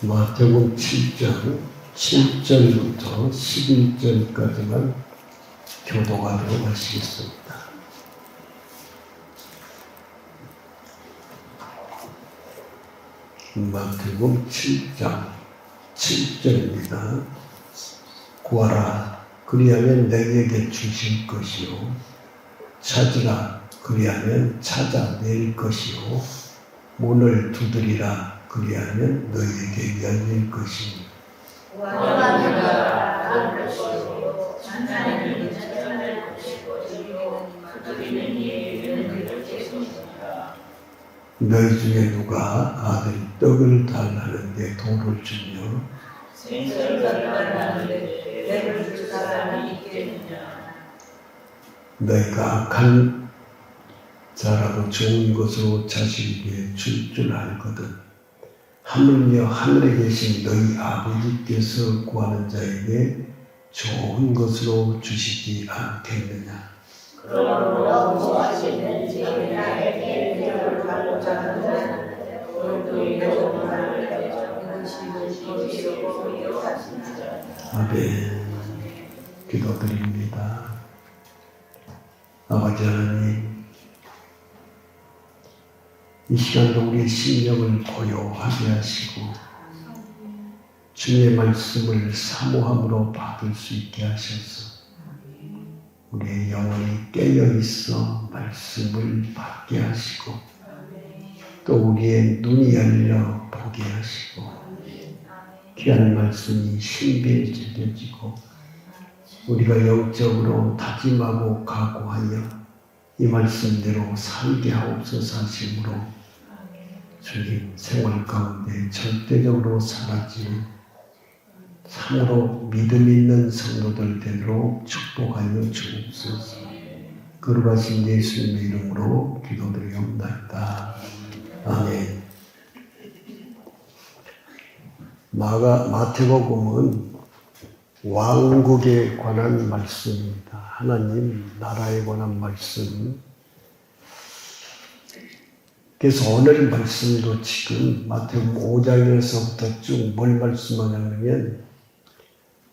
마태복음 7장 7절부터 11절까지만 교독하도록 하시겠습니다. 마태복음 7장 7절입니다. 구하라, 그리하면 너희에게 주실 것이요, 찾으라, 그리하면 찾아낼 것이요, 문을 두드리라, 그리하면 너희에게 열릴 것이니. 너희 중에 누가 아들 떡을 달라는데 돌을 주며 생선을 달라는데 배를 줄 사람이 있겠느냐. 너희가 악한 자라도 좋은 것으로 자식에게 줄 줄 알거든 하물며 하늘에 계신 너희 아버지께서 구하는 자에게 좋은 것으로 주시지 않겠느냐. 그러므로 무엇이든 나에게 대접을 받고자 하는 자는 오늘도 이런 말을 해서 이것이 이루어지리라. 아멘. 기도드립니다. 아버지 하나님, 이 시간도 우리의 심령을 고요하게 하시고 주의 말씀을 사모함으로 받을 수 있게 하셔서 우리의 영혼이 깨어있어 말씀을 받게 하시고 또 우리의 눈이 열려 보게 하시고 귀한 말씀이 신비해지고 우리가 영적으로 다짐하고 각오하여 이 말씀대로 살게 하옵소서 하심으로 주님 생활 가운데 절대적으로 사라지는 참으로 믿음 있는 성도들 되도록 축복하여 주옵소서. 거룩하신 예수님의 이름으로 기도드리옵나이다. 아멘. 마태복음은 왕국에 관한 말씀입니다. 하나님 나라에 관한 말씀. 그래서 오늘 말씀도 지금 마태복음 5장에서부터 쭉 뭘 말씀하냐면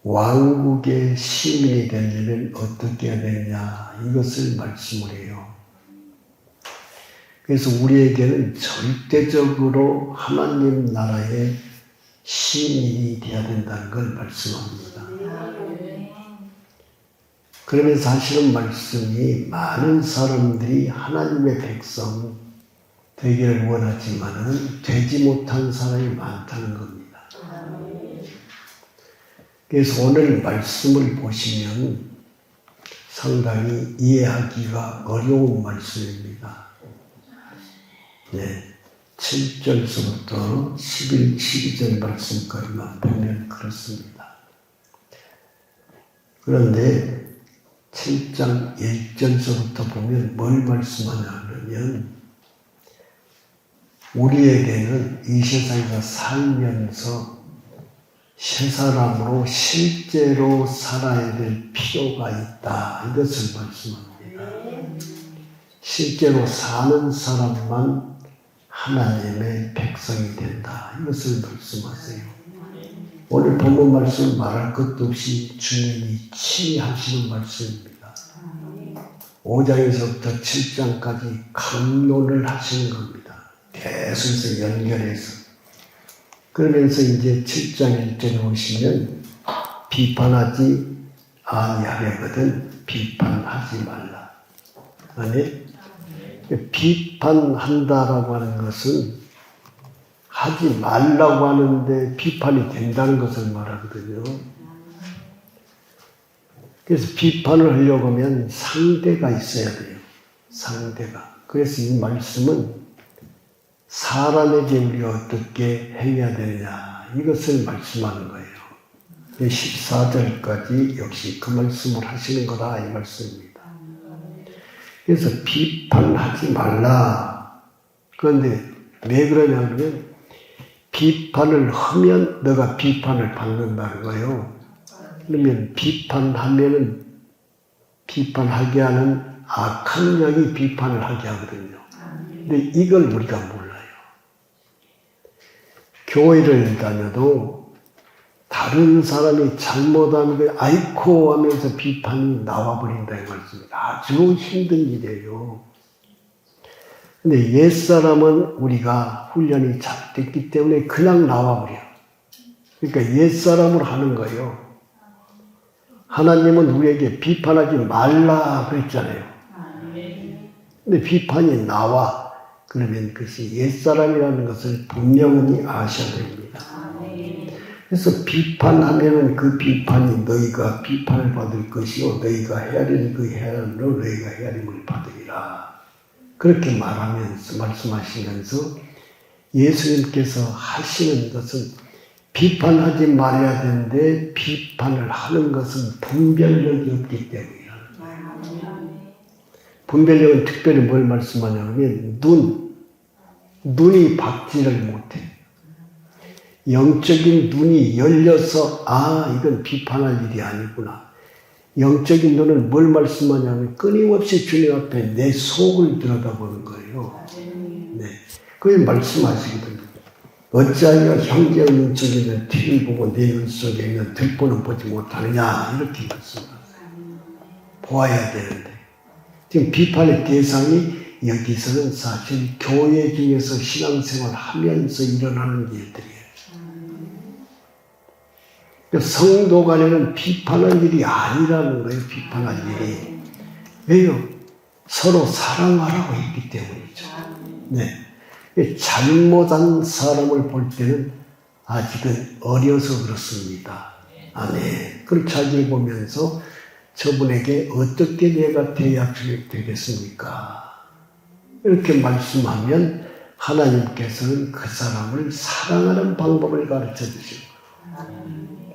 왕국의 시민이 되려면 어떻게 해야 되느냐 이것을 말씀을 해요. 그래서 우리에게는 절대적으로 하나님 나라의 시민이 되어야 된다는 걸 말씀합니다. 그러면 사실은 말씀이 많은 사람들이 하나님의 백성 되기를 원하지만은 되지 못한 사람이 많다는 겁니다. 그래서 오늘 말씀을 보시면 상당히 이해하기가 어려운 말씀입니다. 네, 7절서부터 12절 말씀까지만 보면 그렇습니다. 그런데 7장 1절서부터 보면 뭘 말씀하냐면 우리에게는 이 세상에서 살면서 새 사람으로 실제로 살아야 될 필요가 있다. 이것을 말씀합니다. 실제로 사는 사람만 하나님의 백성이 된다. 이것을 말씀하세요. 오늘 본문 말씀 말할 것도 없이 주님이 치하시는 말씀입니다. 5장에서부터 7장까지 강론을 하시는 겁니다. 계속해서 연결해서. 그러면서 이제 7장 1절에 오시면 비판하지 아니하려거든 비판하지 말라. 아니? 비판한다라고 하는 것은 하지 말라고 하는데 비판이 된다는 것을 말하거든요. 그래서 비판을 하려고 하면 상대가 있어야 돼요. 상대가. 그래서 이 말씀은 사람에게 우리가 어떻게 행해야 되느냐 이것을 말씀하는 거예요. 14절까지 역시 그 말씀을 하시는 거다 이 말씀입니다. 그래서 비판하지 말라. 그런데 왜 그러냐면 비판을 하면 너가 비판을 받는다는 거예요. 그러면 비판하면은 비판하게 하는 악한 영이 비판을 하게 하거든요. 근데 이걸 우리가 몰라요. 교회를 다녀도 다른 사람이 잘못하는 걸 아이코 하면서 비판이 나와버린다는 말씀입니다. 아주 힘든 일이에요. 근데 옛사람은 우리가 훈련이 잘 됐기 때문에 그냥 나와버려. 그러니까 옛사람을 하는 거예요. 하나님은 우리에게 비판하지 말라 그랬잖아요. 근데 비판이 나와. 그러면 그것이 옛사람이라는 것을 분명히 아셔야 됩니다. 그래서 비판하면은 그 비판이 너희가 비판을 받을 것이요 너희가 헤아리는 그 헤아림으로 너희가 헤아림을 받으리라. 그렇게 말씀하시면서 예수님께서 하시는 것은 비판하지 말아야 되는데 비판을 하는 것은 분별력이 없기 때문이에요. 분별력은 특별히 뭘 말씀하냐면 눈이 받지를 못해. 영적인 눈이 열려서 이건 비판할 일이 아니구나. 영적인 눈은 뭘 말씀하냐면 끊임없이 주님 앞에 내 속을 들여다보는 거예요. 네, 그걸 말씀하시거든요. 어찌하여 형제의 눈 속에 있는 티를 보고 내 눈 속에 있는 들보는 보지 못하느냐 이렇게 말씀하세요. 보아야 되는데 지금 비판의 대상이 여기서는 사실 교회 중에서 신앙생활 하면서 일어나는 일들이에요. 성도 간에는 비판할 일이 아니라는 거예요. 비판할 일이. 왜요? 서로 사랑하라고 했기 때문이죠. 네. 잘못한 사람을 볼 때는 아직은 어려서 그렇습니다. 아멘. 그걸 자기를 보면서 저분에게 어떻게 내가 대해야 되겠습니까? 이렇게 말씀하면 하나님께서는 그 사람을 사랑하는 방법을 가르쳐 주시고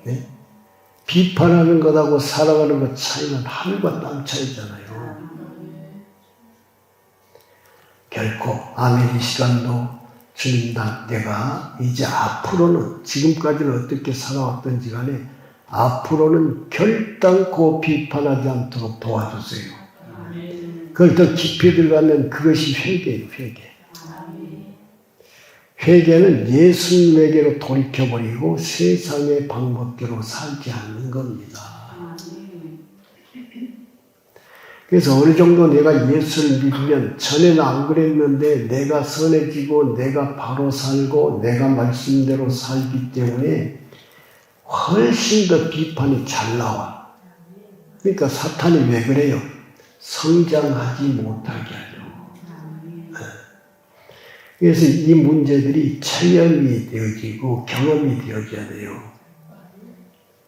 네? 비판하는 것하고 사랑하는 것 차이는 하늘과 땅 차이잖아요. 결코 아멘 이 시간도 주님 내가 이제 앞으로는 지금까지는 어떻게 살아왔던지 간에 앞으로는 결단코 비판하지 않도록 도와주세요. 그걸 더 깊이 들어가면 그것이 회개예요. 회개는 예수님에게로 돌이켜버리고 세상의 방법대로 살지 않는 겁니다. 그래서 어느 정도 내가 예수를 믿으면 전에는 안 그랬는데 내가 선해지고 내가 바로 살고 내가 말씀대로 살기 때문에 훨씬 더 비판이 잘 나와. 그러니까 사탄이 왜 그래요? 성장하지 못하게 하죠. 그래서 이 문제들이 체험이 되어지고 경험이 되어져야 돼요.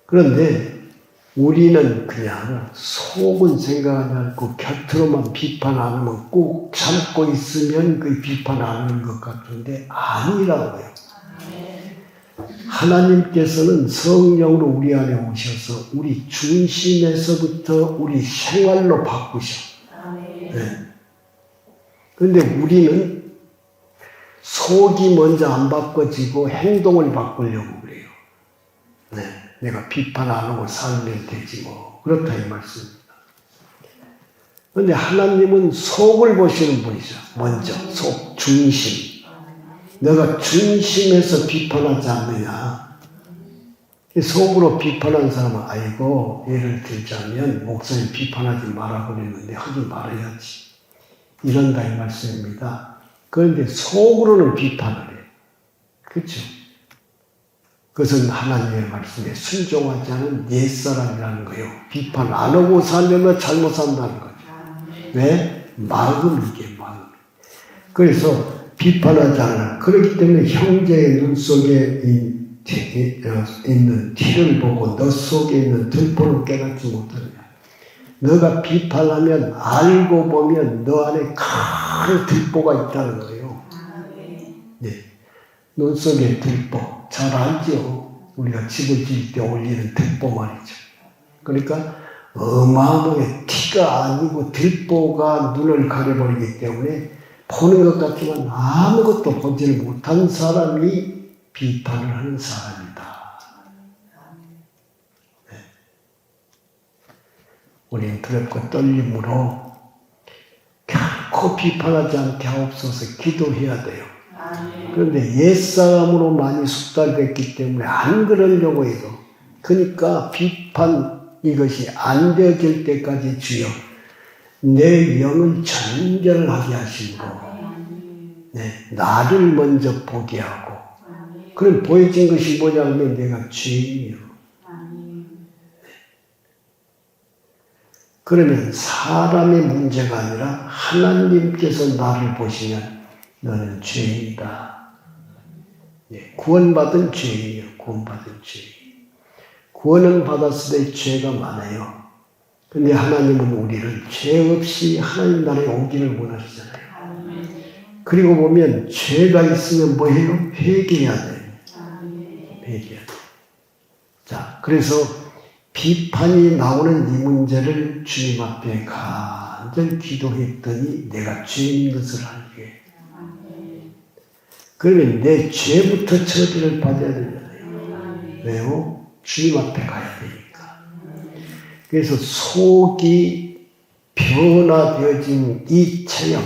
그런데 우리는 그냥 속은 생각하지 않고 곁으로만 비판 안 하면 꼭 참고 있으면 그 비판 안 하는 것 같은데 아니라고요. 하나님께서는 성령으로 우리 안에 오셔서 우리 중심에서부터 우리 생활로 바꾸셔. 그런데 우리는 속이 먼저 안 바꿔지고 행동을 바꾸려고 그래요. 네, 내가 비판 안 하고 살면 되지 뭐. 그렇다 이 말씀입니다. 그런데 하나님은 속을 보시는 분이죠. 먼저 속, 중심. 내가 중심에서 비판하지 않느냐. 속으로 비판한 사람은 아이고 예를 들자면 목사님 비판하지 말라고 그랬는데 하지 말아야지. 이런다 이 말씀입니다. 그런데 속으로는 비판을 해요. 그렇죠? 그것은 하나님의 말씀에 순종하지 않은 옛사람이라는 거예요. 비판 안 하고 살려면 잘못 산다는 거죠. 왜? 마음이게 마음. 그래서 비판하지 않아. 그렇기 때문에 형제의 눈 속에 있는 티를 보고 너 속에 있는 들보는 깨닫지 못하느냐. 너가 비판하면 알고 보면 너 안에 큰 들보가 있다는 거예요. 네. 눈 속에 들보. 잘 알죠. 우리가 집을 지을 때 올리는 들보 말이죠. 그러니까 어마어마하게 티가 아니고 들보가 눈을 가려버리기 때문에 보는 것 같지만 아무것도 보지를 못한 사람이 비판을 하는 사람이다. 네. 우리는 두렵고 떨림으로 결코 비판하지 않게 하옵소서 기도해야 돼요. 그런데 옛사람으로 많이 숙달됐기 때문에 안 그러려고 해도, 그러니까 비판 이것이 안 되어질 때까지 주여 내 영을 정결하게 하시고 나를 먼저 보게 하고, 그럼 보여진 것이 뭐냐면 내가 죄인이요. 그러면 사람의 문제가 아니라 하나님께서 나를 보시면 너는 죄인이다. 구원받은 죄인이요. 구원받은 죄인. 구원은 받았을 때 죄가 많아요. 근데 하나님은 우리를 죄 없이 하나님 나라에 오기를 원하시잖아요. 그리고 보면 죄가 있으면 뭐해요? 회개해야 돼요. 회개해야 돼요. 자, 그래서 비판이 나오는 이 문제를 주님 앞에 간절히 기도했더니 내가 죄인 것을 알게. 그러면 내 죄부터 처리를 받아야 되잖아요. 왜요? 주님 앞에 가야 되니까. 그래서 속이 변화되어진 이 체험,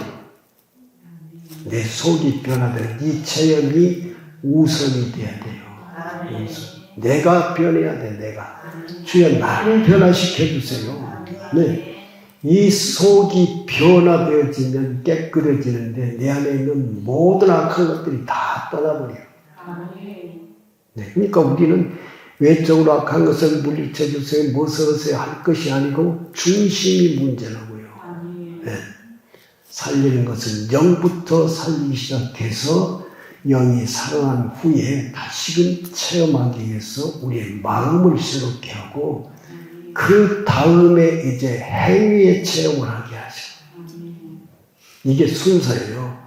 내 속이 변화되는 이 체험이 우선이 돼야 돼요. 우선. 내가 변해야 돼, 내가. 주여 나를 변화시켜 주세요. 네. 이 속이 변화되어지면 깨끗해지는데 내 안에 있는 모든 악한 것들이 다 떠나버려요. 네. 그러니까 우리는 외적으로 악한 것을 물리쳐 주세요, 무엇을 하세요 할 것이 아니고 중심이 문제라고요. 네. 살리는 것은 영부터 살리기 시작해서 영이 살아난 후에 다시금 체험하기 위해서 우리의 마음을 새롭게 하고 그 다음에 이제 행위의 체험을 하게 하죠. 이게 순서예요.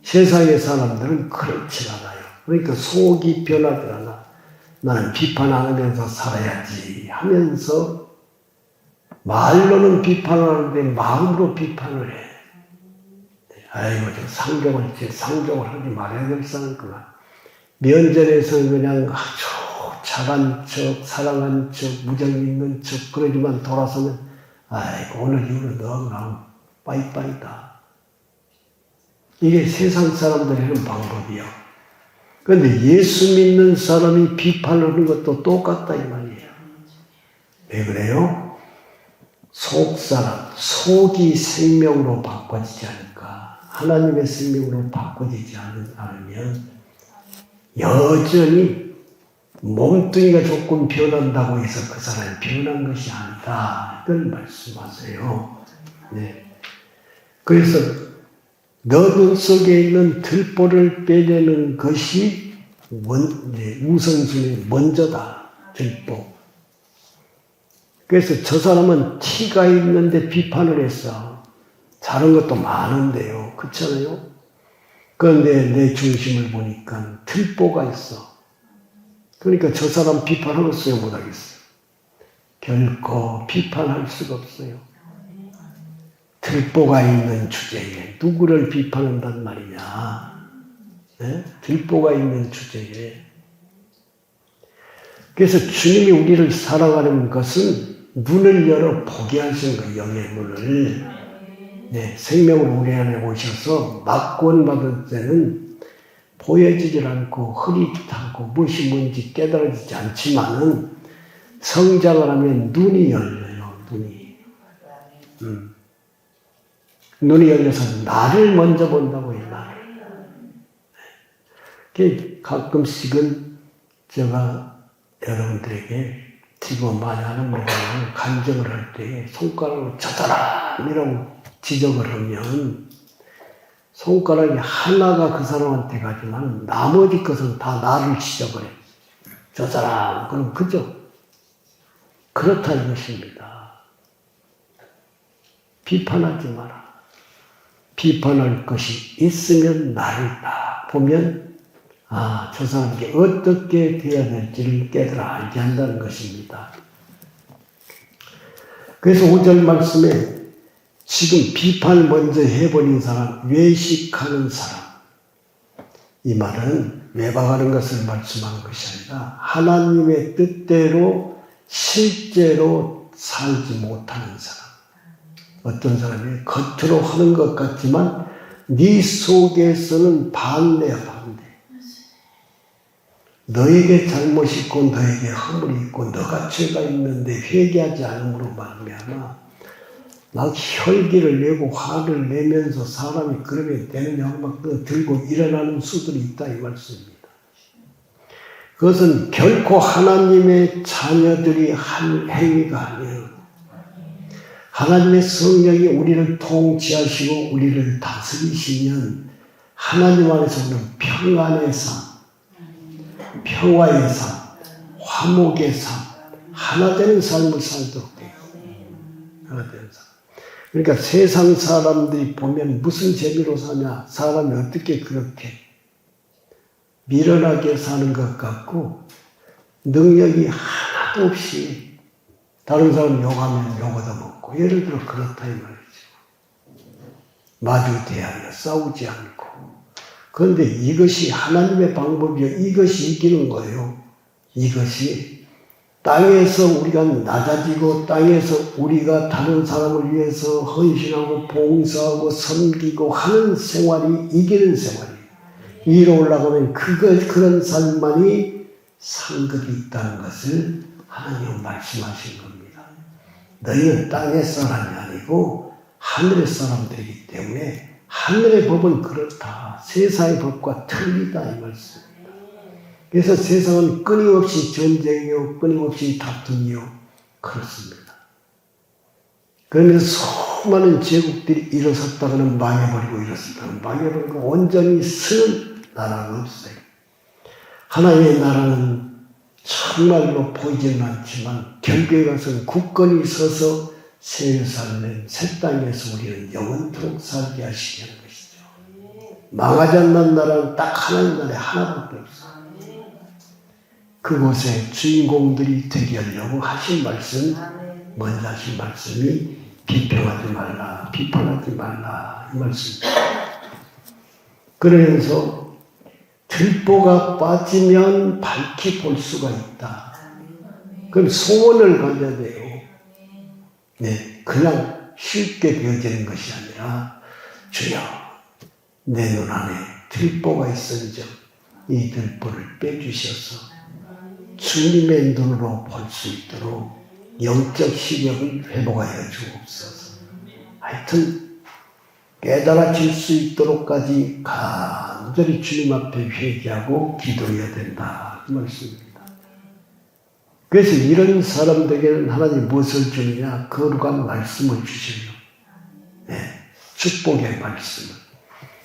세상의 사람들은 그렇지 않아요. 그러니까 속이 변하더라. 나는 비판 안 하면서 살아야지 하면서 말로는 비판을 하는데 마음으로 비판을 해. 아이고, 상종을 하지 말아야 될 사람이구나. 면전에서 그냥 아주 착한 척, 사랑한 척, 무정 있는 척, 그러지만 돌아서면, 아이고, 오늘 이후로 너하고 빠이빠이다. 이게 세상 사람들이 하는 방법이요. 그런데 예수 믿는 사람이 비판을 하는 것도 똑같다, 이 말이에요. 왜 그래요? 속이 생명으로 바꿔지지 않을까. 하나님의 생명으로 바꿔지지 않으면 여전히 몸뚱이가 조금 변한다고 해서 그 사람이 변한 것이 아니다. 이걸 말씀하세요. 네. 그래서 너눈 속에 있는 들보를 빼내는 것이 우선순위 먼저다. 들보. 그래서 저 사람은 티가 있는데 비판을 했어. 다른 것도 많은데요. 그렇잖아요? 그런데 내 중심을 보니까 들보가 있어. 그러니까 저 사람 비판하겠어요? 못하겠어요? 결코 비판할 수가 없어요. 들보가 있는 주제에 누구를 비판한단 말이냐. 네? 들보가 있는 주제에. 그래서 주님이 우리를 사랑하는 것은 눈을 열어 보게 하시는 거예요. 영의 문을. 네, 생명으로 우리 안에 오셔서 막구원받을 때는 보여지질 않고 흐릿하고 무엇이 뭔지 깨달아지지 않지만은 성장을 하면 눈이 열려요. 눈이 열려서 나를 먼저 본다고 해요. 나를. 가끔씩은 제가 여러분들에게 지금 많이 하는 거는 간증을 할 때 손가락으로 저 사람이라고 지적을 하면 손가락이 하나가 그 사람한테 가지만 나머지 것은 다 나를 지적을 해. 저 사람, 그럼 그죠? 그렇다는 것입니다. 비판하지 마라. 비판할 것이 있으면 나를 딱 보면 저 사람에게 어떻게 돼야 될지를 깨달아 알게 한다는 것입니다. 그래서 5절 말씀에 지금 비판을 먼저 해버린 사람, 외식하는 사람. 이 말은 외박하는 것을 말씀하는 것이 아니라 하나님의 뜻대로 실제로 살지 못하는 사람. 어떤 사람이 겉으로 하는 것 같지만 네 속에서는 반대야, 반대. 너에게 잘못이 있고 너에게 허물이 있고 너가 죄가 있는데 회개하지 않음으로 말미암아 막 혈기를 내고 화를 내면서 사람이 그러면 되느냐 막 들고 일어나는 수들이 있다 이 말씀입니다. 그것은 결코 하나님의 자녀들이 한 행위가 아니에요. 하나님의 성령이 우리를 통치하시고 우리를 다스리시면 하나님 안에서 오는 평안의 삶, 평화의 삶, 화목의 삶, 하나 되는 삶을 살도록 돼요. 하나 되는 삶. 그러니까 세상 사람들이 보면 무슨 재미로 사냐? 사람이 어떻게 그렇게 미련하게 사는 것 같고 능력이 하나도 없이 다른 사람 욕하면 욕 얻어먹고 예를 들어 그렇다 이 말이죠. 마주 대하여 싸우지 않고 그런데 이것이 하나님의 방법이요. 이것이 이기는 거예요. 이것이 땅에서 우리가 낮아지고 땅에서 우리가 다른 사람을 위해서 헌신하고 봉사하고 섬기고 하는 생활이 이기는 생활이에요. 위로 올라가면 그런 삶만이 상급이 있다는 것을 하나님은 말씀하신 겁니다. 너희는 땅의 사람이 아니고 하늘의 사람들이기 때문에 하늘의 법은 그렇다. 세상의 법과 틀리다 이 말씀입니다. 그래서 세상은 끊임없이 전쟁이요 끊임없이 다툼이요 그렇습니다. 그러면서 수많은 제국들이 일어섰다가는 망해버리고 일어섰다가는 망해버리고 온전히 쓰는 나라가 없어요. 하나님의 나라는 정말로 보이지는 않지만 결국에 가서는 굳건히 서서 새 예루살렘 새 땅에서 우리는 영원토록 살게 하시려는 것이죠. 망하지 않는 나라는 딱 하나님 나라에 하나밖에 없어요. 그곳에 주인공들이 되게 하려고 하신 말씀, 먼저 하신 말씀이 비평하지 말라, 비판하지 말라 이 말씀입니다. 그러면서 들보가 빠지면 밝히 볼 수가 있다. 그럼 소원을 가져야 돼요. 네, 그냥 쉽게 되어지는 것이 아니라 주여 내 눈 안에 들보가 있은즉 이 들보를 빼주셔서 주님의 눈으로 볼 수 있도록 영적 시력을 회복하여 주옵소서. 하여튼 깨달아질 수 있도록까지 간절히 주님 앞에 회개하고 기도해야 된다 그 말씀입니다. 그래서 이런 사람들에게는 하나님 무엇을 주느냐? 거룩한 말씀을 주시며 축복의 말씀을.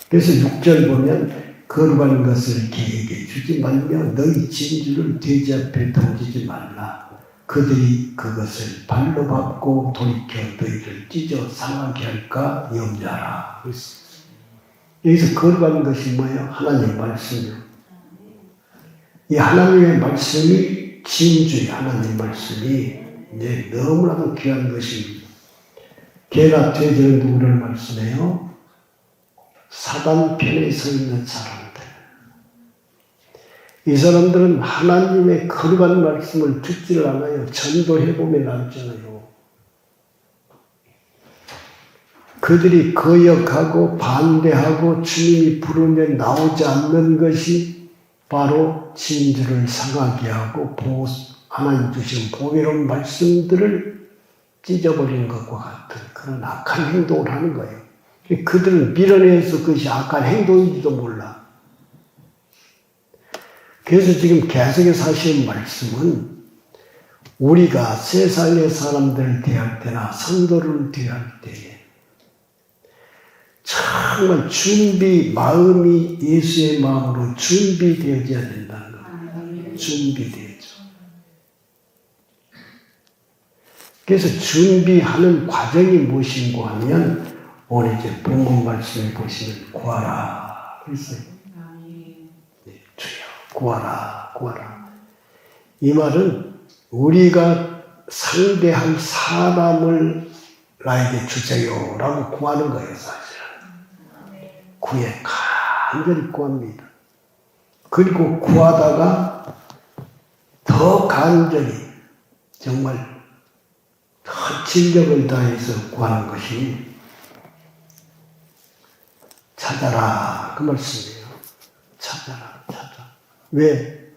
그래서 6절 보면 거룩한 것을 개에게 주지 말며 너희 진주를 돼지 앞에 던지지 말라. 그들이 그것을 발로 밟고 돌이켜 너희를 찢어 상하게 할까 염려하라. 여기서 거룩한 것이 뭐예요? 하나님의 말씀이요. 이 하나님의 말씀이 진주의 하나님의 말씀이 이제 너무나도 귀한 것입니다. 개나 돼지는 누구를 말씀해요? 사단 편에 서 있는 사람들. 이 사람들은 하나님의 거룩한 말씀을 듣지를 않아요. 전도해보면 알잖아요. 그들이 거역하고 반대하고 주님이 부르면 나오지 않는 것이 바로 진주를 상하게 하고 하나님 주신 보배로운 말씀들을 찢어버리는 것과 같은 그런 악한 행동을 하는 거예요. 그들은 밀어내서 그것이 악한 행동인지도 몰라. 그래서 지금 계속해서 하시는 말씀은 우리가 세상의 사람들을 대할 때나 성도를 대할 때에 정말 마음이 예수의 마음으로 준비되어져야 된다는 거예요. 준비되어져. 그래서 준비하는 과정이 무엇인고 하면 오늘 이제 본문 말씀을 보시면 구하라 그랬어요. 네, 주여 구하라 구하라. 이 말은 우리가 상대할 사람을 나에게 주세요라고 구하는 거예요. 사실은 구해 간절히 구합니다. 그리고 구하다가 더 간절히 정말 더 진력을 다해서 구하는 것이 찾아라 그 말씀이에요. 찾아라 찾아. 왜?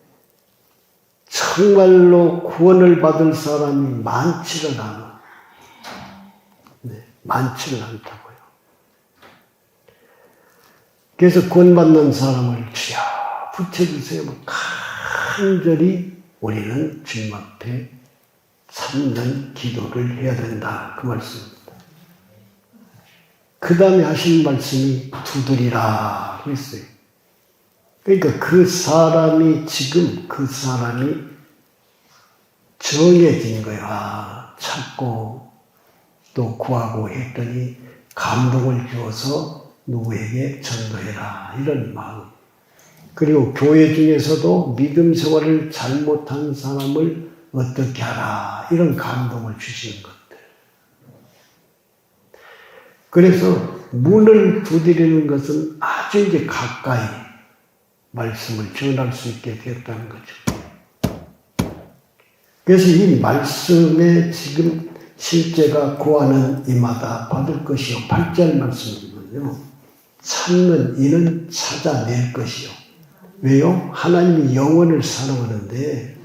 정말로 구원을 받을 사람이 많지를 않아. 네, 많지는 않다고요. 그래서 구원받는 사람을 주여 붙여주세요. 간절히 우리는 주님 앞에 참는 기도를 해야 된다. 그 말씀입니다. 그 다음에 하신 말씀이 두드리라 그랬어요. 그러니까 그 사람이 정해진 거야. 찾고 또 구하고 했더니 감동을 주어서 누구에게 전도해라 이런 마음. 그리고 교회 중에서도 믿음 생활을 잘못한 사람을 어떻게 하라 이런 감동을 주시는 것들. 그래서 문을 두드리는 것은 아주 이제 가까이 말씀을 전할 수 있게 되었다는 거죠. 그래서 이 말씀에 지금 실제가 구하는 이마다 받을 것이요. 8절 말씀이거든요. 찾는 이는 찾아낼 것이요. 왜요? 하나님이 영혼을 사랑하는데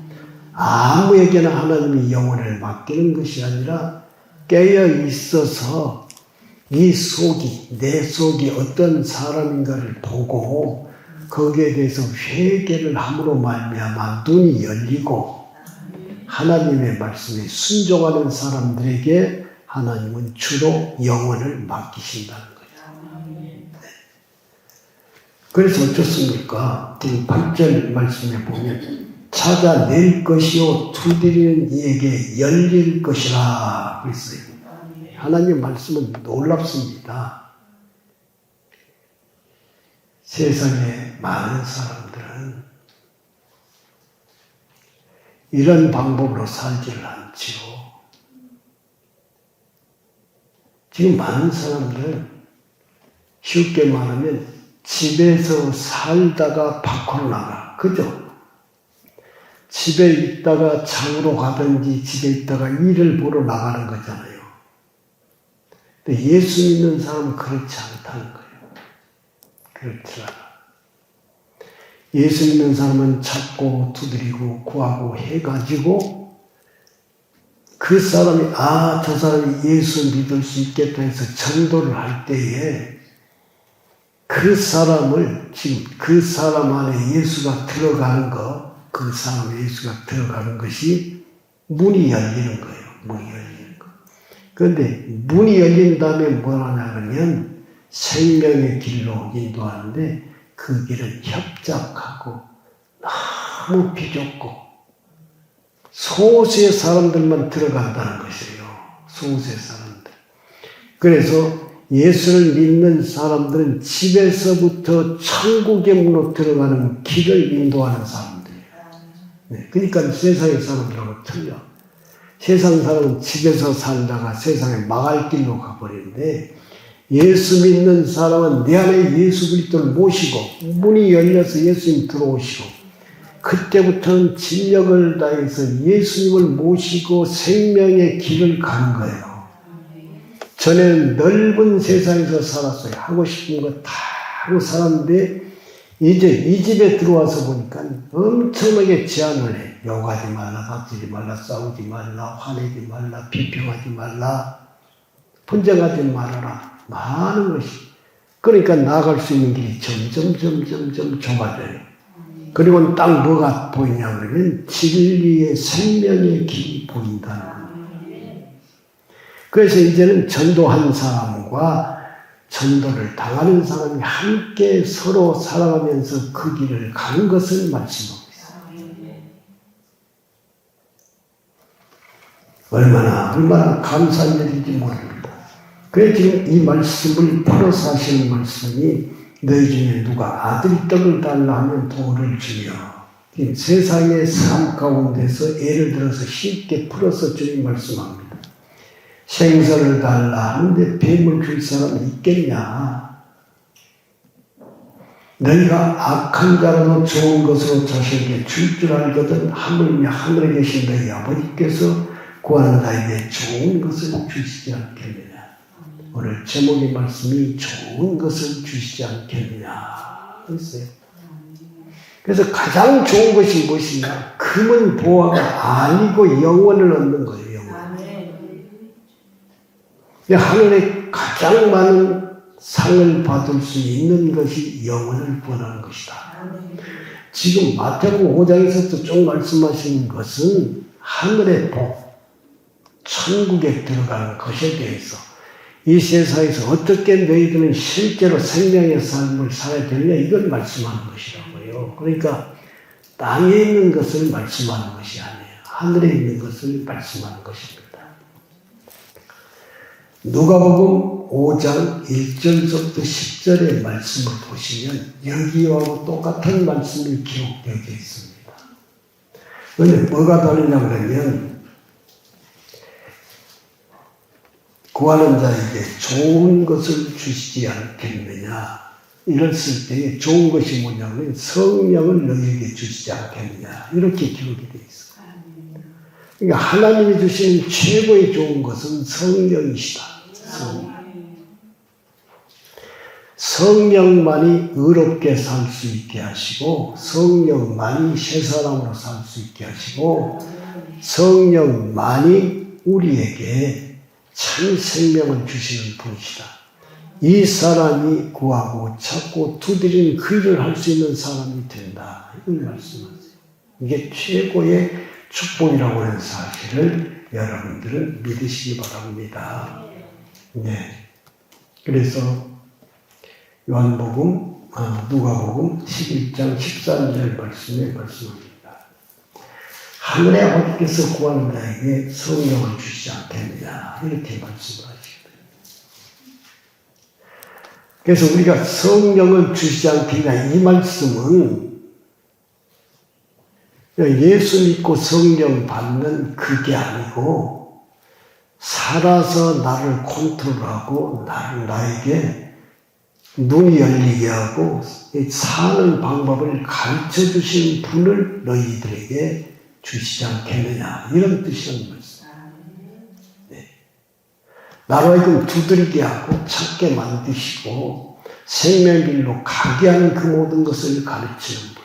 아무에게나 하나님이 영혼을 맡기는 것이 아니라 깨어 있어서 내 속이 어떤 사람인가를 보고 거기에 대해서 회개를 함으로 말미암아 눈이 열리고 하나님의 말씀에 순종하는 사람들에게 하나님은 주로 영혼을 맡기신다는 거죠. 네. 그래서 어떻습니까? 지금 8절 말씀에 보면 찾아낼 것이요 두드리는 이에게 열릴 것이라 그랬어요. 하나님 말씀은 놀랍습니다. 세상에 많은 사람들은 이런 방법으로 살지를 않지요. 지금 많은 사람들은 쉽게 말하면 집에서 살다가 밖으로 나가. 그죠? 집에 있다가 장으로 가든지 집에 있다가 일을 보러 나가는 거잖아요. 근데 예수 믿는 사람은 그렇지 않다는 거예요. 그렇지 않아. 예수 믿는 사람은 찾고 두드리고 구하고 해가지고 그 사람이 저 사람이 예수 믿을 수 있겠다 해서 전도를 할 때에 그 사람을 지금 그 사람 안에 예수가 들어가는 것, 그 사람에 예수가 들어가는 것이 문이 열리는 거예요. 문이 열리는 거. 그런데 문이 열린 다음에 뭘 하냐면 생명의 길로 인도하는데 그 길은 협착하고 너무 비좁고 소수의 사람들만 들어간다는 것이에요. 소수의 사람들. 그래서 예수를 믿는 사람들은 집에서부터 천국의 문으로 들어가는 길을 인도하는 사람들이에요. 네, 그러니까 세상의 사람들하고 틀려. 세상 사람은 집에서 살다가 세상에 망할 길로 가버리는데 예수 믿는 사람은 내 안에 예수 그리스도를 모시고 문이 열려서 예수님 들어오시고 그때부터는 진력을 다해서 예수님을 모시고 생명의 길을 가는 거예요. 전에는 넓은 세상에서 살았어요. 하고 싶은 거 다 하고 살았는데 이제 이 집에 들어와서 보니까 엄청나게 제한을 해. 욕하지 말라, 다투지 말라, 싸우지 말라, 화내지 말라, 비평하지 말라, 분쟁하지 말아라. 많은 것이. 그러니까 나아갈 수 있는 길이 점점 좁아져요. 그리고 딱 뭐가 보이냐 그러면 진리의 생명의 길이 보인다는 거예요. 그래서 이제는 전도한 사람과 전도를 당하는 사람이 함께 서로 살아가면서 그 길을 가는 것을 말씀하고 있습니다. 얼마나 감사한 일인지 모릅니다. 그래서 지금 이 말씀을 풀어서 하시는 말씀이 너희 중에 누가 아들이 떡을 달라 하면 돌을 주며 세상의 삶 가운데서 예를 들어서 쉽게 풀어서 주님 말씀합니다. 생선을 달라 하는데 뱀을 줄 사람이 있겠냐? 너희가 악한 자라도 좋은 것으로 자식에게 줄 줄 알거든 하물며 하늘에 계신 너희 아버지께서 구하는 자에게 좋은 것을 주시지 않겠느냐? 오늘 제목의 말씀이 좋은 것을 주시지 않겠느냐 했어요. 그래서 가장 좋은 것이 무엇이냐? 그 금은 보화가 아니고 영원을 얻는 거예요. 영원. 하늘에 가장 많은 상을 받을 수 있는 것이 영혼을 구원하는 것이다. 지금 마태복음 5장에서도 쭉 말씀하시는 것은 하늘의 복, 천국에 들어가는 것에 대해서 이 세상에서 어떻게 너희들은 실제로 생명의 삶을 살아야 되느냐 이걸 말씀하는 것이라고요. 그러니까 땅에 있는 것을 말씀하는 것이 아니에요. 하늘에 있는 것을 말씀하는 것입니다. 누가복음 5장 1절부터 10절의 말씀을 보시면 여기와 똑같은 말씀이 기록되어 있습니다. 그런데 뭐가 다르냐 그러면 구하는 자에게 좋은 것을 주시지 않겠느냐 이랬을 때 좋은 것이 뭐냐면 성령을 너희에게 주시지 않겠느냐 이렇게 기록이 되어 있습니다. 그러니까 하나님이 주시는 최고의 좋은 것은 성령이시다. 성령만이 의롭게 살 수 있게 하시고 성령만이 새 사람으로 살 수 있게 하시고 성령만이 우리에게 참 생명을 주시는 분이시다. 이 사람이 구하고 찾고 두드리는 그 일을 할 수 있는 사람이 된다. 이걸 말씀하세요. 이게 최고의 축복이라고 하는 사실을 여러분들은 믿으시기 바랍니다. 네. 그래서 요한복음, 누가복음 11장 13절 말씀에 말씀합니다. 하늘의 아버지께서 구하는 자에게 성령을 주시지 않겠느냐 이렇게 말씀을 하십니다. 그래서 우리가 성령을 주시지 않겠느냐 이 말씀은 예수 믿고 성령 받는 그게 아니고 살아서 나를 컨트롤하고 나에게 눈이 열리게 하고 사는 방법을 가르쳐 주신 분을 너희들에게 주시지 않겠느냐 이런 뜻이라는 말씀. 네. 나로 하여금 두드리게 하고 찾게 만드시고 생명길로 가게 하는 그 모든 것을 가르치는 분.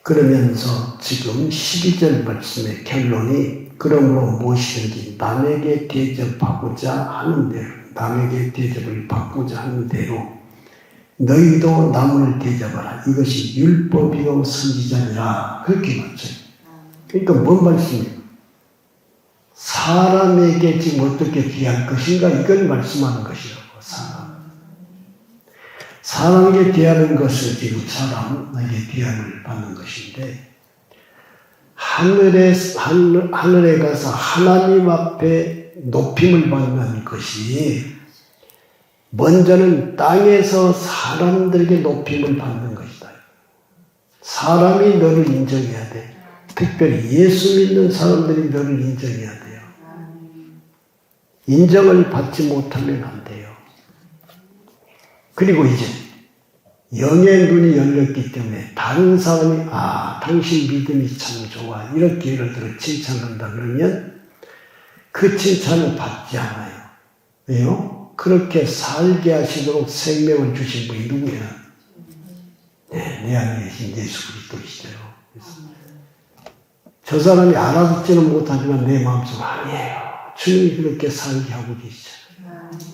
그러면서 지금 12절 말씀의 결론이 그러므로 무엇이든지 남에게 대접하고자 하는 대로 남에게 대접을 받고자 하는 대로 너희도 남을 대접하라. 이것이 율법이요 선지자니라. 그렇게 말해요. 그러니까 뭔 말씀이에요? 사람에게 지금 어떻게 대할 것인가 이걸 말씀하는 것이라고. 사람에게 대하는 것을 지금 사람에게 대함을 받는 것인데 하늘에 가서 하나님 앞에 높임을 받는 것이 먼저는 땅에서 사람들에게 높임을 받는 것이다. 사람이 너를 인정해야 돼. 특별히 예수 믿는 사람들이 너를 인정해야 돼요. 인정을 받지 못하면 안 돼요. 그리고 이제 영의 눈이 열렸기 때문에 다른 사람이 당신 믿음이 참 좋아 이렇게 예를 들어 칭찬한다 그러면 그 칭찬을 받지 않아요. 왜요? 그렇게 살게 하시도록 생명을 주신 분이 누구야? 네, 내 안에 계신 예수 그리스도이시죠. 저 사람이 알아듣지는 못하지만 내 마음속 아니에요. 주님이 그렇게 살게 하고 계시잖아요.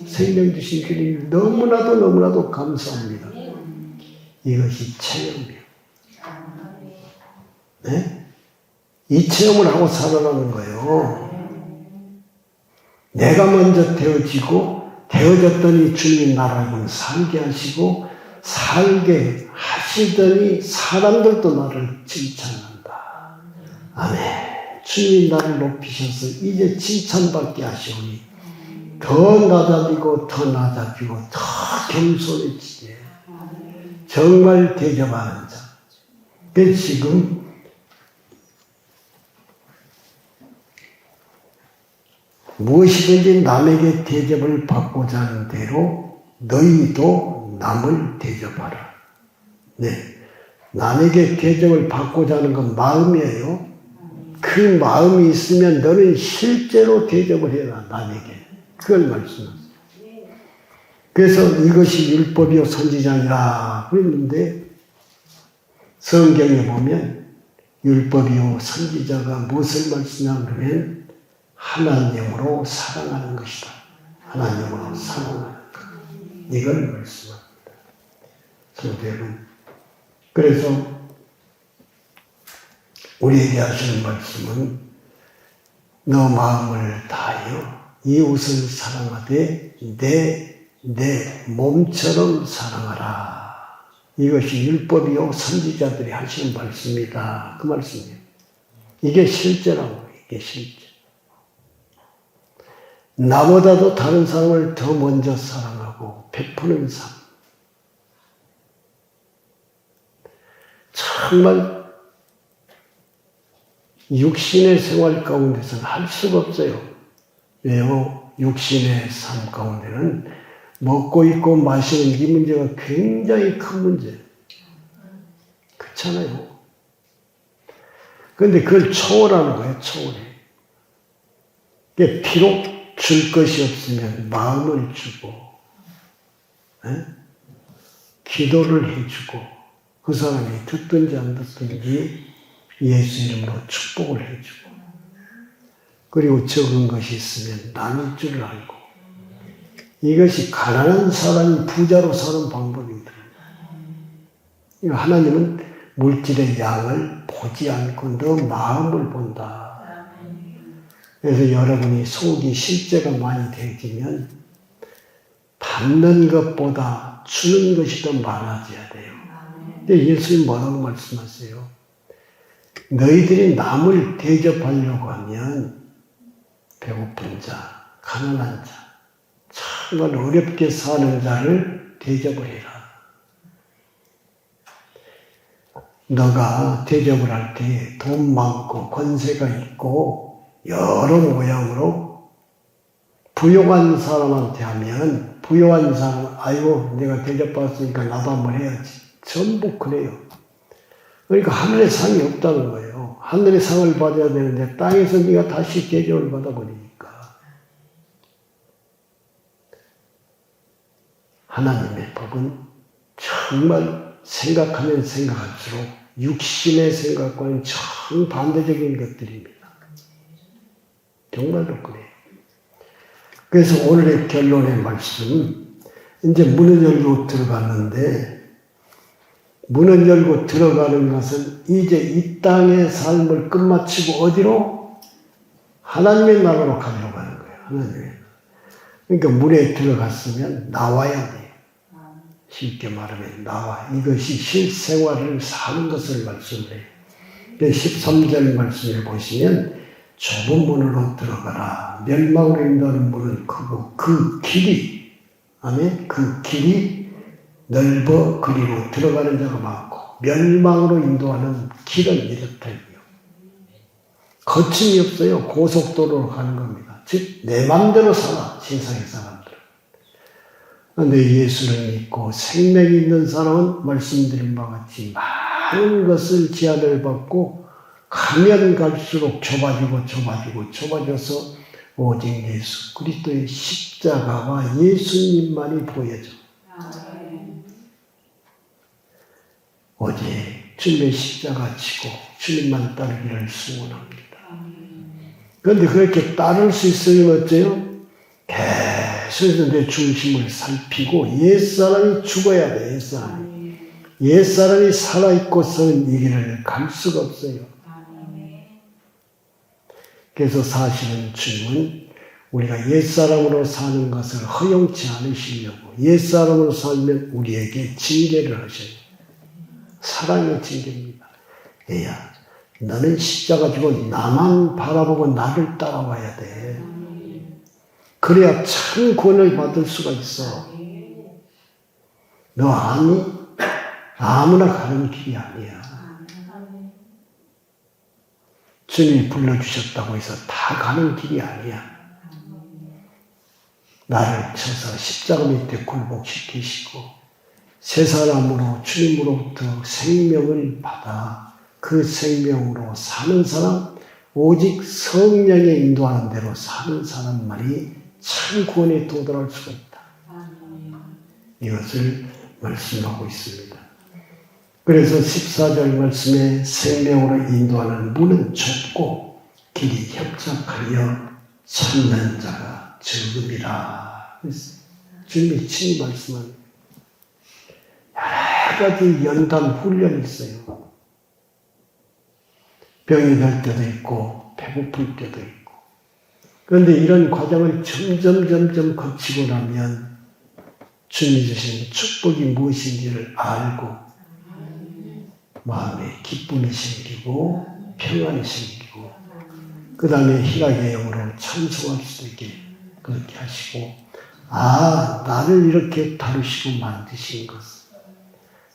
생명 주신 주님 너무나도 감사합니다. 이것이 체험이에요. 네? 이 체험을 하고 살아가는 거예요. 내가 먼저 되어졌더니 주님이 나를 살게 하시고 살게 하시더니 사람들도 나를 칭찬한다. 아멘. 주님이 나를 높이셔서 이제 칭찬받게 하시오니 더 낮아지고 더 겸손해지게 정말 대접하는 자. 그래서 지금 무엇이든지 남에게 대접을 받고자 하는 대로 너희도 남을 대접하라. 네, 남에게 대접을 받고자 하는 건 마음이에요. 그 마음이 있으면 너는 실제로 대접을 해라, 남에게. 그걸 말씀하세요. 그래서 이것이 율법이요 선지자니라 그랬는데 성경에 보면 율법이요 선지자가 무엇을 말씀하냐면 하나님으로 사랑하는 것이다. 하나님으로 사랑하는 것. 이걸 말씀합니다. 성경은. 그래서 우리에게 하시는 말씀은 너 마음을 다하여 이웃을 사랑하되 내 몸처럼 사랑하라. 이것이 율법이요 선지자들이 하시는 말씀이다. 그 말씀이에요. 이게 실제라고. 이게 실제. 나보다도 다른 사람을 더 먼저 사랑하고 베푸는 삶. 정말 육신의 생활 가운데서는 할 수가 없어요. 왜요? 육신의 삶 가운데는 먹고 입고 마시는 이 문제가 굉장히 큰 문제예요. 그렇잖아요. 그런데 그걸 초월하는 거예요. 초월해. 비록 줄 것이 없으면 마음을 주고 기도를 해주고 그 사람이 듣든지 안 듣든지 예수 이름으로 축복을 해주고 그리고 적은 것이 있으면 나눌 줄 알고 이것이 가난한 사람이 부자로 사는 방법입니다. 하나님은 물질의 양을 보지 않고 너 마음을 본다. 그래서 여러분이 속이 실제가 많이 되어지면 받는 것보다 주는 것이 더 많아져야 돼요. 근데 예수님 뭐라고 말씀하세요? 너희들이 남을 대접하려고 하면 배고픈 자, 가난한 자, 정말 어렵게 사는 자를 대접을 해라. 너가 대접을 할 때 돈 많고 권세가 있고 여러 모양으로 부유한 사람한테 하면 부유한 사람 아이고 내가 대접받았으니까 나도 한번 해야지. 전부 그래요. 그러니까 하늘의 상이 없다는 거예요. 하늘의 상을 받아야 되는데 땅에서 네가 다시 대접을 받아버리니까. 하나님의 법은 정말 생각하면 생각할수록 육신의 생각과는 정반대적인 것들입니다. 정말로 그래요. 그래서 오늘의 결론의 말씀은 이제 문을 열고 들어갔는데 문을 열고 들어가는 것은 이제 이 땅의 삶을 끝마치고 어디로? 하나님의 나라로 가려고 하는 거예요. 하나님의. 그러니까 문에 들어갔으면 나와야 돼요. 쉽게 말하면 나와. 이것이 실생활을 사는 것을 말씀을 해요. 13절 말씀을 보시면 좁은 문으로 들어가라. 멸망으로 인도하는 문은 크고 그 길이 아멘. 그 길이 넓어 그리고 들어가는 자가 많고 멸망으로 인도하는 길은 이렇다고요. 거침이 없어요. 고속도로로 가는 겁니다. 즉 내 맘대로 살아. 세상의 사람들은. 그런데 예수를 믿고 생명이 있는 사람은 말씀드린 바와 같이 많은 것을 제한을 받고 가면 갈수록 좁아져서 오직 예수 그리스도의 십자가와 예수님만이 보여져. 오직 주님의 십자가 지고 주님만 따르기를 소원합니다. 그런데 그렇게 따를 수 있으면 어째요? 계속 내 중심을 살피고 옛사람이 죽어야 돼. 옛사람이 살아있고서는 이 길을 갈 수가 없어요. 그래서 사실은 주님은 우리가 옛사람으로 사는 것을 허용치 않으시려고 옛사람으로 살면 우리에게 징계를 하셔요. 사랑의 징계입니다. 얘야, 너는 십자가 지고 나만 바라보고 나를 따라와야 돼. 그래야 참 구원을 받을 수가 있어. 너 아니? 아무나 가는 길이 아니야. 주님이 불러주셨다고 해서 다 가는 길이 아니야. 나를 쳐서 십자가 밑에 굴복시키시고 새 사람으로 주님으로부터 생명을 받아 그 생명으로 사는 사람, 오직 성령의 인도하는 대로 사는 사람만이 참 구원에 도달할 수가 있다. 이것을 말씀하고 있습니다. 그래서 14절 말씀에 생명으로 인도하는 문은 좁고 길이 협착하여 찾는 자가 적음이라. 주님이 친히 말씀한 여러 가지 연단 훈련이 있어요. 병이 날 때도 있고 배고플 때도 있고. 그런데 이런 과정을 점점 거치고 나면 주님이 주신 축복이 무엇인지를 알고 마음에 기쁨이 생기고 평안이 생기고 그 다음에 희락의 영으로 찬송할 수도 있게 그렇게 하시고 나를 이렇게 다루시고 만드신 것은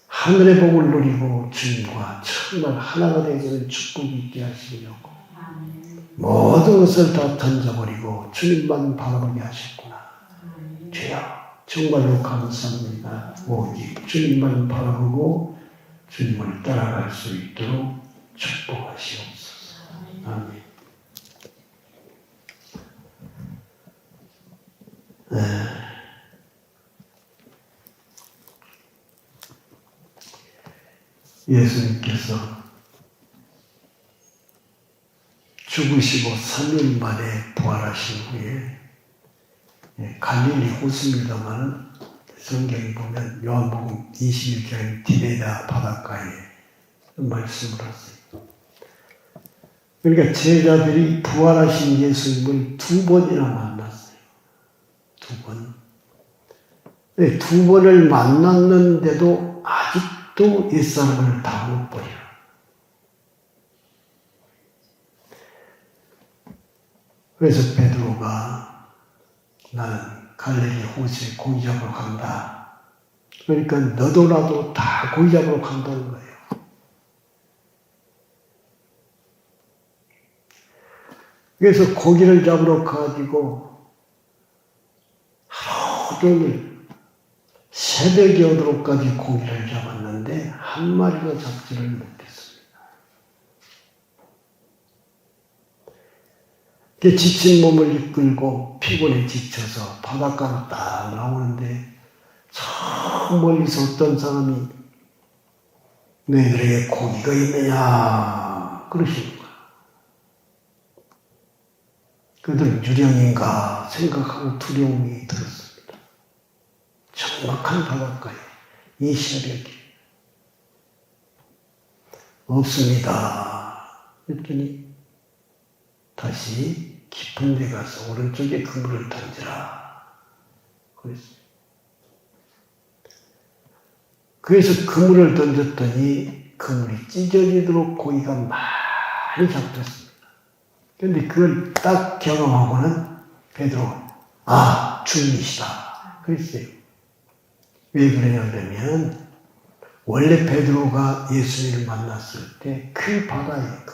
하늘의 복을 누리고 주님과 정말 하나가 되는 축복이 있게 하시려고 모든 것을 다 던져버리고 주님만 바라보게 하셨구나. 주여 정말로 감사합니다. 오직 주님만 바라보고 주님을 따라갈 수 있도록 축복하시옵소서. 아멘. 예수님께서 죽으시고 3일 만에 부활하신 후에 갈릴리 호수입니다만 성경에 보면 요한복음 21장 디베다 바닷가에 말씀을 하세요. 그러니까 제자들이 부활하신 예수님을 2번이나 만났어요. 2번. 네, 2번을 만났는데도 아직도 옛사람을 다 못 버려. 그래서 베드로가 나는 갈릴리 호수에 고기 잡으러 간다. 그러니까 너도 나도 다 고기 잡으러 간다는 거예요. 그래서 고기를 잡으러 가지고 하루 종일 새벽이 오도록까지 고기를 잡았는데 한 마리도 잡지를 못했습니다. 지친 몸을 이끌고 피곤에 지쳐서 바닷가로 딱 나오는데 저 멀리서 어떤 사람이 너희들에게 고기가 있느냐 그러시는 거예요. 그들은 유령인가 생각하고 두려움이 들었습니다. 적막한 바닷가에 이 새벽에 없습니다. 그랬더니 다시 깊은 데 가서 오른쪽에 그물을 던지라 그랬어요. 그래서 그물을 던졌더니 그물이 찢어지도록 고기가 많이 잡혔습니다. 그런데 그걸 딱 경험하고는 베드로가 주님이시다 그랬어요. 왜 그러냐면 원래 베드로가 예수님을 만났을 때 그 바다에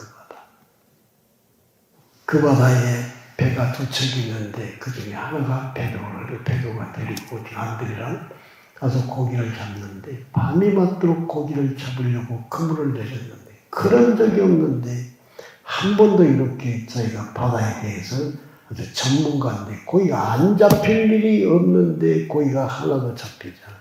그 바다에 배가 2척이 있는데 그 중에 하나가 베드로가 데리고 안드레랑 가서 고기를 잡는데 밤이 맞도록 고기를 잡으려고 그물을 내렸는데 그런 적이 없는데 한 번도 이렇게 저희가 바다에 대해서 아주 전문가인데 고기가 안 잡힐 일이 없는데 고기가 하나도 잡히지 않았어요.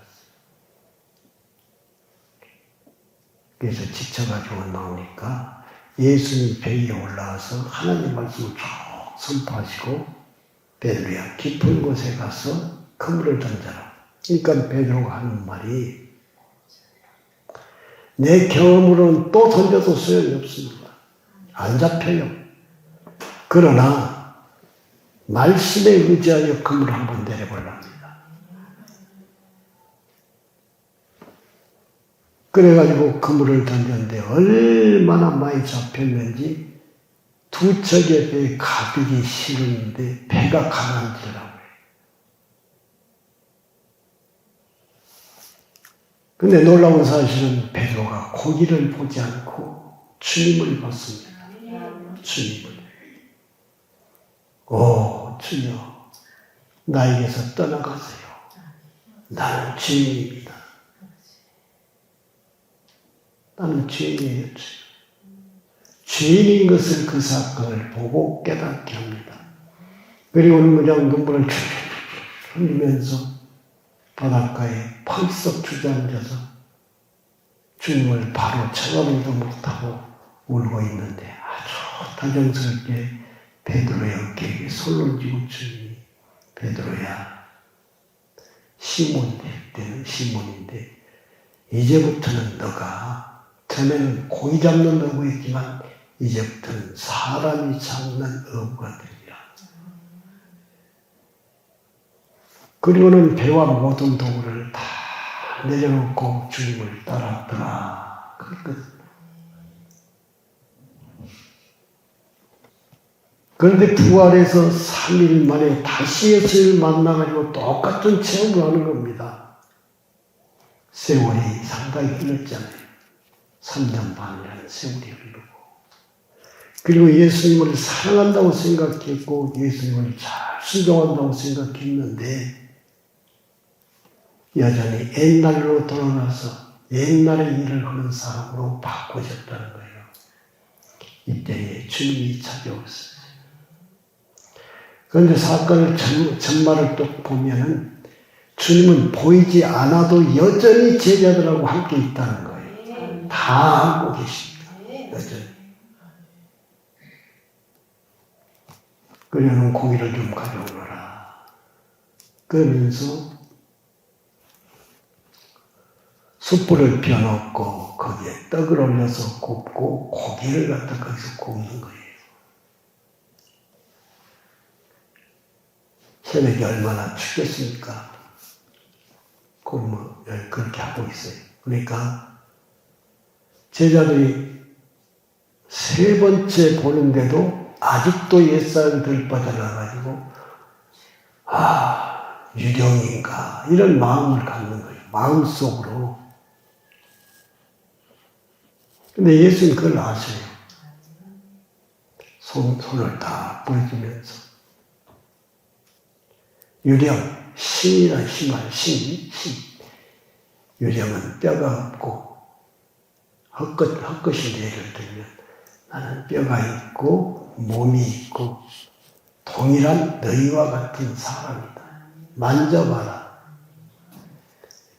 그래서 지쳐가지고 나오니까 예수님 배 위에 올라와서 하나님 말씀을 쭉 선포하시고 베드로야 깊은 곳에 가서 그물을 던져라. 그러니까 베드로가 하는 말이 내 경험으로는 또 던져도 소용이 없습니다. 안 잡혀요. 그러나 말씀에 의지하여 그물을 한번 내려보랍니다. 그래가지고 그물을 던졌는데 얼마나 많이 잡혔는지 2척의 배에 가득이 실었는데 배가 가라앉더라고요. 근데 놀라운 사실은 베드로가 고기를 보지 않고 주님을 봤습니다. 주님을. 주여 나에게서 떠나가세요. 나는 죄인입니다. 나는 죄인이에요. 죄인인 것을 그 사건을 보고 깨닫게 합니다. 그리고 그냥 눈물을 흘리면서 바닷가에 펄썩 주저앉아서 주님을 바로 쳐다보지도 못하고 울고 있는데 아주 다정스럽게 베드로의 어깨에 손을 쥐고 주님이 베드로야, 시몬인데, 그때는 시몬인데 이제부터는 너가 전에는 고기 잡는 어부였지만 이제부터는 사람이 잡는 어부가 되리라. 그리고는 배와 모든 도구를 다 내려놓고 주님을 따랐더라. 그런데 부활해서 3일 만에 다시 예수를 만나가지고 똑같은 체험을 하는 겁니다. 세월이 상당히 흘렀잖아요. 3년 반이라는 세월이 흐르고. 그리고 예수님을 사랑한다고 생각했고 예수님을 잘 순종한다고 생각했는데 여전히 옛날로 돌아가서 옛날의 일을 하는 사람으로 바꿔졌다는 거예요. 이때에 주님이 찾아왔어요. 그런데 사건을 전말을 또 보면은 주님은 보이지 않아도 여전히 제자들하고 함께 있다는 거예요. 다 알고 계십니다. 여전히. 그러면 고기를 좀 가져오너라. 그러면서 숯불을 펴놓고 거기에 떡을 올려서 굽고 고기를 갖다 거기서 굽는 거예요. 새벽이 얼마나 춥겠습니까? 그렇게 하고 있어요. 그러니까 제자들이 세 번째 보는데도 아직도 옛사람이 덜 빠져나가지고 유령인가 이런 마음을 갖는 거예요. 마음속으로. 근데 예수는 그걸 아세요. 손을 다 보여주면서 유령, 신이란 힘을 신. 유령은 뼈가 없고 헛것인데 예를 들면 나는 뼈가 있고 몸이 있고 동일한 너희와 같은 사람이다. 만져봐라.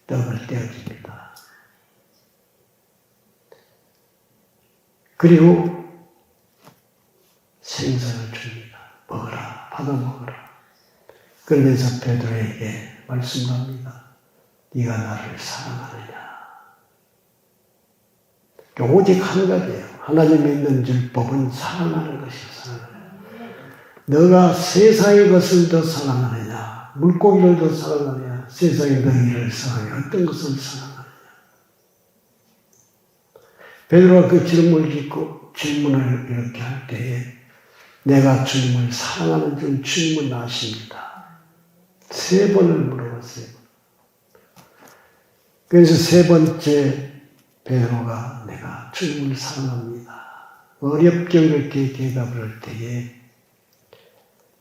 떡을 떼어줍니다. 그리고 생선을 줍니다. 먹어라. 받아 먹어라. 그러면서 베드로에게 말씀합니다. 네가 나를 사랑하느냐. 오직 한 가지예요. 하나님 믿는 율법은 사랑하는 것이요. 너가 세상의 것을 더 사랑하느냐. 물고기를 더 사랑하느냐. 세상의 너희를 사랑해. 어떤 것을 사랑하느냐. 베드로가 그 질문을 이렇게 할 때에 내가 주님을 사랑하는 줄 주님은 아십니다. 3번을 물어봤어요. 그래서 3번째 베드로가 내가 주님을 사랑합니다. 어렵게 이렇게 대답을 할 때에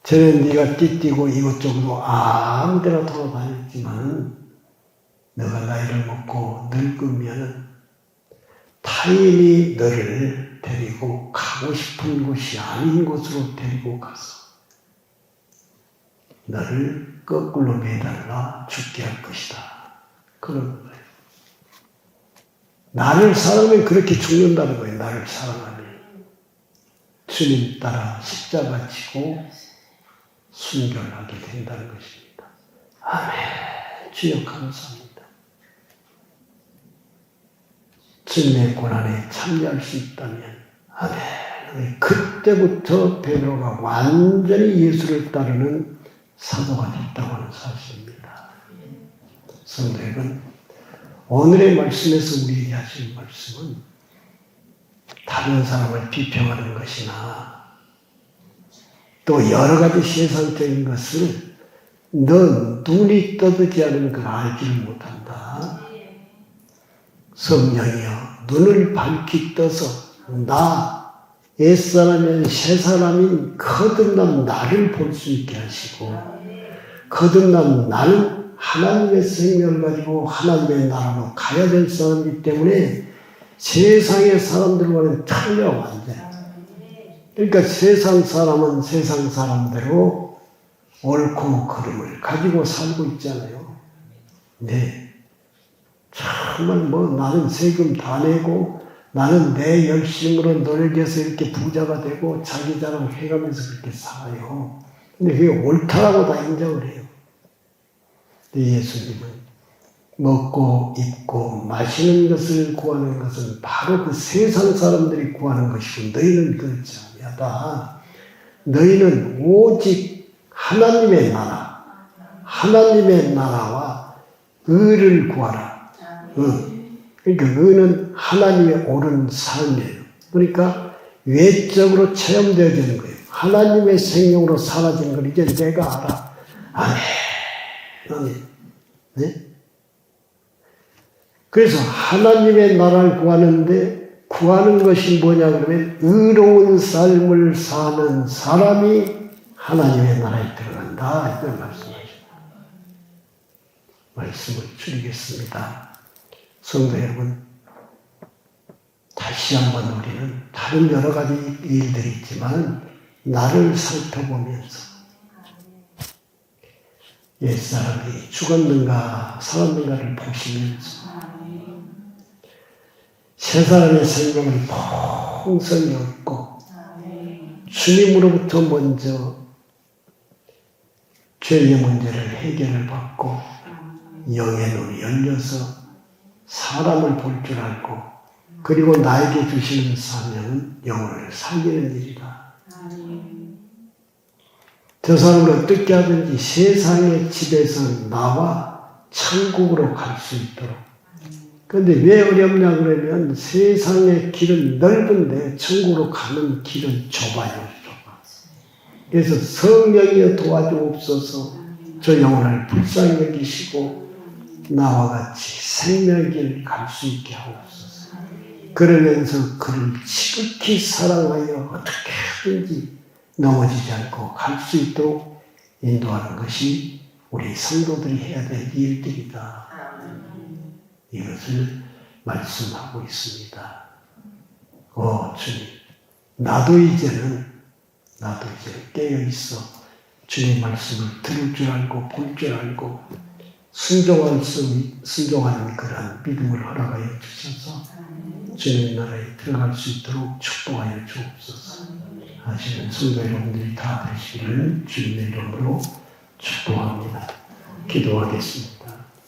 전에 네가 띠띠고 이것저것 아무 데나 돌아다녔지만 너가 나이를 먹고 늙으면 타인이 너를 데리고 가고 싶은 곳이 아닌 곳으로 데리고 가서 너를 거꾸로 매달라 죽게 할 것이다. 그런 거예요. 나를 사랑하면 그렇게 죽는다는 거예요. 나를 사랑하면. 주님 따라 십자가 지고 순결하게 된다는 것입니다. 아멘. 주여 감사합니다. 주님의 고난에 참여할 수 있다면 아멘. 그때부터 베드로가 완전히 예수를 따르는 사도가 됐다고 하는 사실입니다. 성도 여러분, 오늘의 말씀에서 우리에게 하신 말씀은 다른 사람을 비평하는 것이나 또 여러 가지 세상적인 것을 너 눈이 떠들지 않으면 그걸 알지를 못한다. 성령이여 눈을 밝히 떠서 나 옛사람인 새사람인 거듭난 나를 볼 수 있게 하시고 거듭난 나는 하나님의 생명을 가지고 하나님의 나라로 가야 될 사람이기 때문에 세상의 사람들과는 틀려 완전히. 그러니까 세상 사람은 세상 사람대로 옳고 그름을 가지고 살고 있잖아요. 네. 정말 나는 세금 다 내고 나는 내 열심으로 노력해서 이렇게 부자가 되고 자기 자랑 해가면서 그렇게 살아요. 근데 그게 옳다라고 다 인정을 해요. 근데 예수님은 먹고 입고 마시는 것을 구하는 것은 바로 그 세상 사람들이 구하는 것이고 너희는 그렇지 아니하다. 너희는 오직 하나님의 나라, 하나님의 나라와 의를 구하라. 그러니까 의는 하나님의 옳은 삶이에요. 그러니까 외적으로 체험되어지는 거예요. 하나님의 생명으로 사라지는 걸 이제 내가 알아. 아멘. 네? 그래서 하나님의 나라를 구하는데 구하는 것이 뭐냐 그러면 의로운 삶을 사는 사람이 하나님의 나라에 들어간다. 이걸 말씀하십니다. 말씀을 줄이겠습니다. 성도 여러분, 다시 한번 우리는 다른 여러 가지 일들이 있지만 나를 살펴보면서 옛사람이 죽었는가 살았는가를 보시면서 새 사람의 생명을 풍성히 얻고 주님으로부터 먼저 죄의 문제를 해결을 받고 영의 눈이 열려서 사람을 볼 줄 알고 그리고 나에게 주시는 사명은 영혼을 살리는 일이다. 저 사람을 어떻게 하든지 세상의 집에서 나와 천국으로 갈 수 있도록. 그런데 왜 어렵냐 그러면 세상의 길은 넓은데 천국으로 가는 길은 좁아요. 그래서 성령이 도와주옵소서. 저 영혼을 불쌍히 여기시고 나와 같이 생명의 길 갈 수 있게 하옵소서. 그러면서 그를 지극히 사랑하여 어떻게든지 넘어지지 않고 갈 수 있도록 인도하는 것이 우리 성도들이 해야 될 일들이다. 이것을 말씀하고 있습니다. 주님, 나도 이제 깨어 있어 주님 말씀을 들을 줄 알고 볼 줄 알고 순종하는 그러한 믿음을 허락하여 주셔서 주님의 나라에 들어갈 수 있도록 축복하여 주옵소서. 하시는 성도 여러분들이 다 되시기를 주님의 이름으로 축복합니다. 기도하겠습니다.